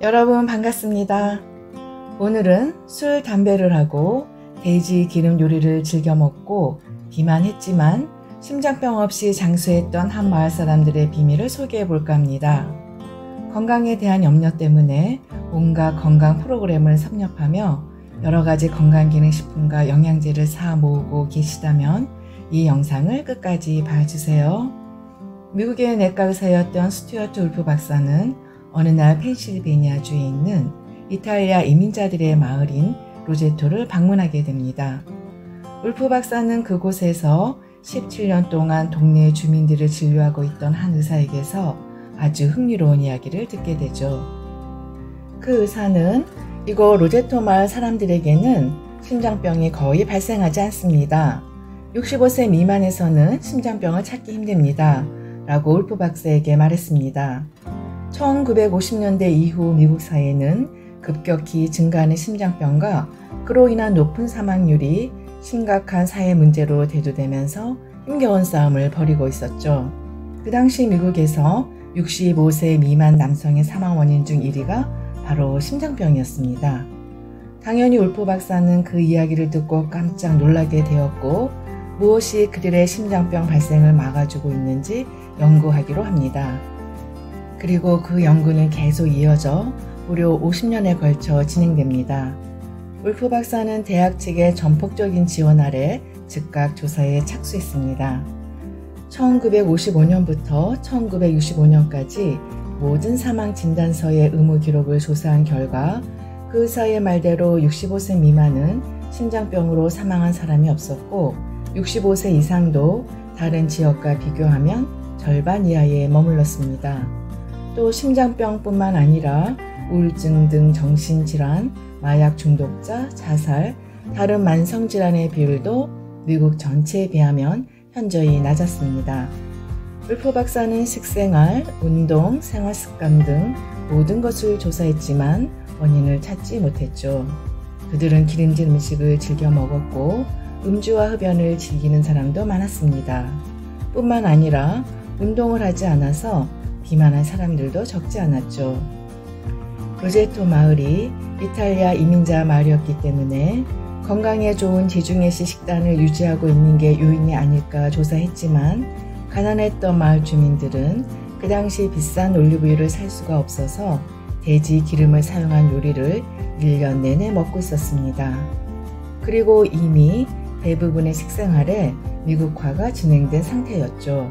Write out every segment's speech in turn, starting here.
여러분 반갑습니다. 오늘은 술, 담배를 하고 돼지 기름 요리를 즐겨 먹고 비만했지만 심장병 없이 장수했던 한 마을 사람들의 비밀을 소개해 볼까 합니다. 건강에 대한 염려 때문에 온갖 건강 프로그램을 섭렵하며 여러가지 건강기능식품과 영양제를 사 모으고 계시다면 이 영상을 끝까지 봐주세요. 미국의 내과 의사였던 스튜어트 울프 박사는 어느 날 펜실베니아주에 있는 이탈리아 이민자들의 마을인 로제토를 방문하게 됩니다. 울프 박사는 그곳에서 17년 동안 동네 주민들을 진료하고 있던 한 의사에게서 아주 흥미로운 이야기를 듣게 되죠. 그 의사는 이곳 로제토 마을 사람들에게는 심장병이 거의 발생하지 않습니다. 65세 미만에서는 심장병을 찾기 힘듭니다. 라고 울프 박사에게 말했습니다. 1950년대 이후 미국 사회는 급격히 증가하는 심장병과 그로 인한 높은 사망률이 심각한 사회 문제로 대두되면서 힘겨운 싸움을 벌이고 있었죠. 그 당시 미국에서 65세 미만 남성의 사망 원인 중 1위가 바로 심장병이었습니다. 당연히 울프 박사는 그 이야기를 듣고 깜짝 놀라게 되었고 무엇이 그들의 심장병 발생을 막아주고 있는지 연구하기로 합니다. 그리고 그 연구는 계속 이어져 무려 50년에 걸쳐 진행됩니다. 울프 박사는 대학 측의 전폭적인 지원 아래 즉각 조사에 착수했습니다. 1955년부터 1965년까지 모든 사망 진단서의 의무 기록을 조사한 결과 그 의사의 말대로 65세 미만은 심장병으로 사망한 사람이 없었고 65세 이상도 다른 지역과 비교하면 절반 이하에 머물렀습니다. 또 심장병뿐만 아니라 우울증 등 정신질환, 마약 중독자, 자살, 다른 만성질환의 비율도 미국 전체에 비하면 현저히 낮았습니다. 울프 박사는 식생활, 운동, 생활습관 등 모든 것을 조사했지만 원인을 찾지 못했죠. 그들은 기름진 음식을 즐겨 먹었고 음주와 흡연을 즐기는 사람도 많았습니다. 뿐만 아니라 운동을 하지 않아서 비만한 사람들도 적지 않았죠. 로제토 마을이 이탈리아 이민자 마을이었기 때문에 건강에 좋은 지중해식 식단을 유지하고 있는 게 요인이 아닐까 조사했지만 가난했던 마을 주민들은 그 당시 비싼 올리브유를 살 수가 없어서 돼지 기름을 사용한 요리를 1년 내내 먹고 있었습니다. 그리고 이미 대부분의 식생활에 미국화가 진행된 상태였죠.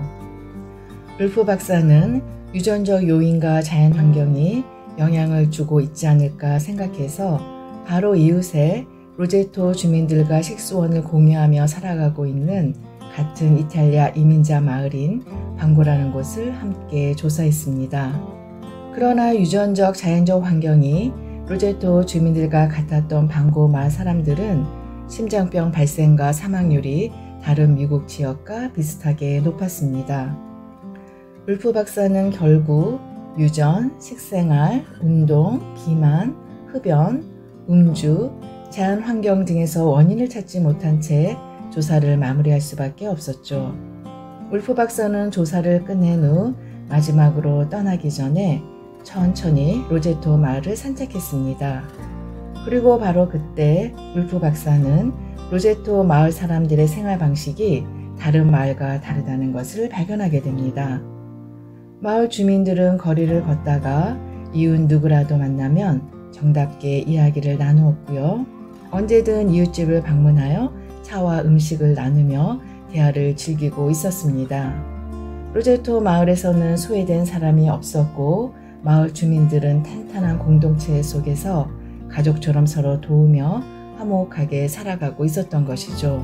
울프 박사는 유전적 요인과 자연환경이 영향을 주고 있지 않을까 생각해서 바로 이웃에 로제토 주민들과 식수원을 공유하며 살아가고 있는 같은 이탈리아 이민자 마을인 방고라는 곳을 함께 조사했습니다. 그러나 유전적 자연적 환경이 로제토 주민들과 같았던 방고 마을 사람들은 심장병 발생과 사망률이 다른 미국 지역과 비슷하게 높았습니다. 울프 박사는 결국 유전, 식생활, 운동, 비만, 흡연, 음주, 자연환경 등에서 원인을 찾지 못한 채 조사를 마무리할 수밖에 없었죠. 울프 박사는 조사를 끝낸 후 마지막으로 떠나기 전에 천천히 로제토 마을을 산책했습니다. 그리고 바로 그때 울프 박사는 로제토 마을 사람들의 생활 방식이 다른 마을과 다르다는 것을 발견하게 됩니다. 마을 주민들은 거리를 걷다가 이웃 누구라도 만나면 정답게 이야기를 나누었고요. 언제든 이웃집을 방문하여 차와 음식을 나누며 대화를 즐기고 있었습니다. 로제토 마을에서는 소외된 사람이 없었고 마을 주민들은 탄탄한 공동체 속에서 가족처럼 서로 도우며 화목하게 살아가고 있었던 것이죠.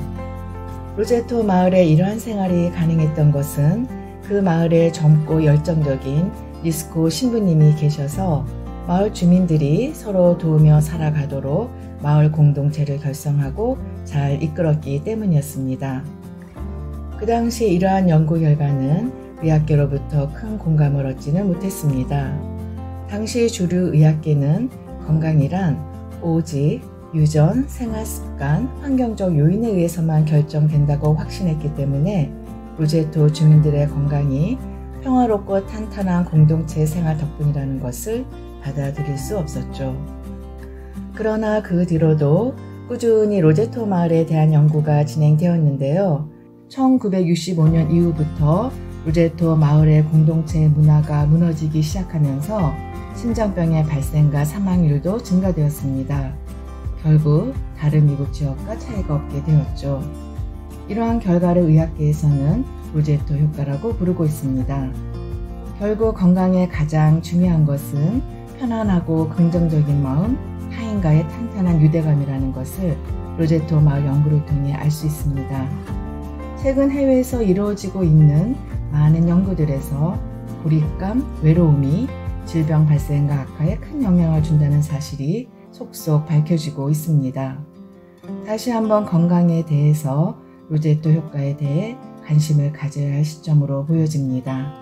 로제토 마을의 이러한 생활이 가능했던 것은 그 마을에 젊고 열정적인 리스코 신부님이 계셔서 마을 주민들이 서로 도우며 살아가도록 마을 공동체를 결성하고 잘 이끌었기 때문이었습니다. 그 당시 이러한 연구 결과는 의학계로부터 큰 공감을 얻지는 못했습니다. 당시 주류 의학계는 건강이란 오직 유전, 생활습관, 환경적 요인에 의해서만 결정된다고 확신했기 때문에 로제토 주민들의 건강이 평화롭고 탄탄한 공동체 생활 덕분이라는 것을 받아들일 수 없었죠. 그러나 그 뒤로도 꾸준히 로제토 마을에 대한 연구가 진행되었는데요. 1965년 이후부터 로제토 마을의 공동체 문화가 무너지기 시작하면서 심장병의 발생과 사망률도 증가되었습니다. 결국 다른 미국 지역과 차이가 없게 되었죠. 이러한 결과를 의학계에서는 로제토 효과라고 부르고 있습니다. 결국 건강에 가장 중요한 것은 편안하고 긍정적인 마음, 타인과의 탄탄한 유대감이라는 것을 로제토 마을 연구를 통해 알 수 있습니다. 최근 해외에서 이루어지고 있는 많은 연구들에서 고립감, 외로움이 질병 발생과 악화에 큰 영향을 준다는 사실이 속속 밝혀지고 있습니다. 다시 한번 건강에 대해서 로제토 효과에 대해 관심을 가져야 할 시점으로 보여집니다.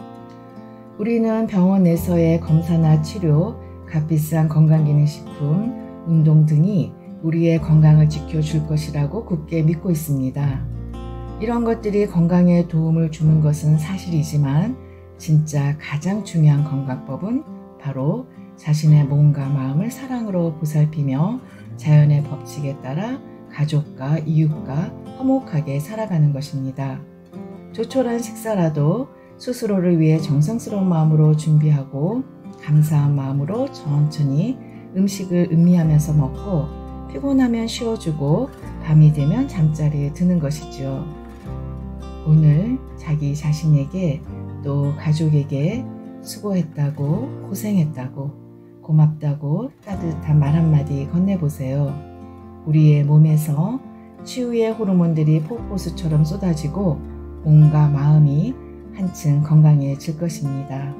우리는 병원에서의 검사나 치료, 값비싼 건강기능식품, 운동 등이 우리의 건강을 지켜줄 것이라고 굳게 믿고 있습니다. 이런 것들이 건강에 도움을 주는 것은 사실이지만 진짜 가장 중요한 건강법은 바로 자신의 몸과 마음을 사랑으로 보살피며 자연의 법칙에 따라 가족과 이웃과 화목하게 살아가는 것입니다. 조촐한 식사라도 스스로를 위해 정성스러운 마음으로 준비하고 감사한 마음으로 천천히 음식을 음미하면서 먹고 피곤하면 쉬어주고 밤이 되면 잠자리에 드는 것이죠. 오늘 자기 자신에게 또 가족에게 수고했다고, 고생했다고, 고맙다고 따뜻한 말 한마디 건네보세요. 우리의 몸에서 치유의 호르몬들이 폭포수처럼 쏟아지고 몸과 마음이 한층 건강해질 것입니다.